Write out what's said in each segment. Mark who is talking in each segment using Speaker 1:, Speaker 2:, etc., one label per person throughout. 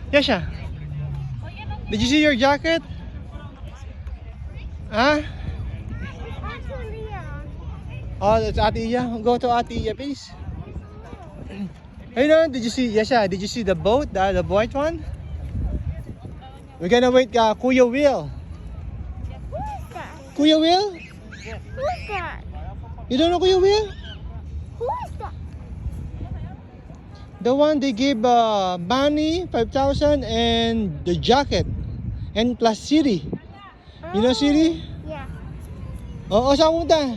Speaker 1: Yasha, did you see your jacket? Huh? Oh, that's Ate Iya. Go to Ate Iya, please. Hey, no, did you see, Yasha, did you see the boat, the white one? We're gonna wait, Kuya Will.
Speaker 2: Who's that?
Speaker 1: Kuya Will?
Speaker 2: Who's that?
Speaker 1: You don't know Kuya Will?
Speaker 2: Who's that?
Speaker 1: The one they gave Bunny 5,000 and the jacket and plus Siri. You know Siri?
Speaker 2: Yeah.
Speaker 1: Oo, saan punta?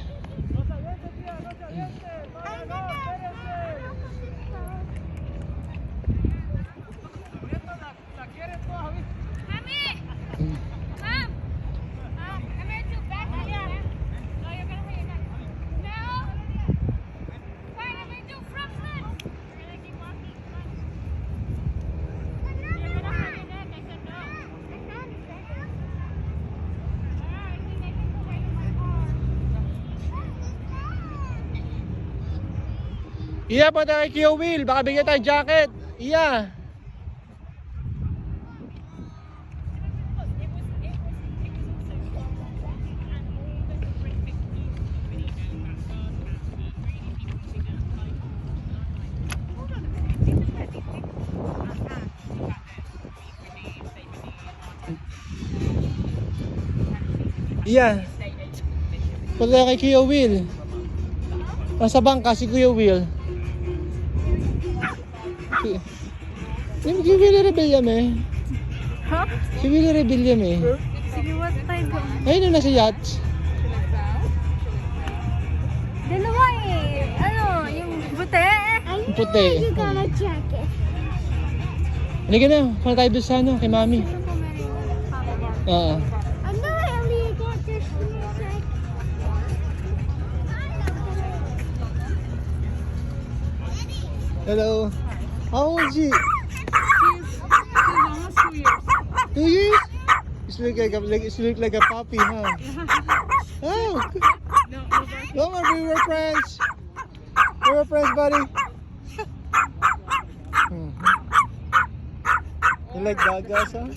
Speaker 1: Iya, pa tayo kay Kuya Will. Baka bigyan tayo jacket. Iya. Iya. Pa tayo kay Kuya Will. Nasa bangka si Kuya Will. Si Willie Rebellion eh.
Speaker 2: Huh?
Speaker 1: Si Willie Rebellion eh.
Speaker 2: Sige, what tayo?
Speaker 1: Ayun na nasa yacht.
Speaker 2: Dalawa eh. Ano, yung buti?
Speaker 1: Yung puti.
Speaker 2: You got a jacket.
Speaker 1: Halika na, kung tayo doon sa ano, kay Mami. Oo.
Speaker 2: I know I only got this music.
Speaker 1: Hello. How old is she?
Speaker 3: She's almost 2 years.
Speaker 1: 2 years? She look like a puppy, huh? Oh,
Speaker 3: No,
Speaker 1: no, we were friends. We were friends, buddy. You like gagas, huh?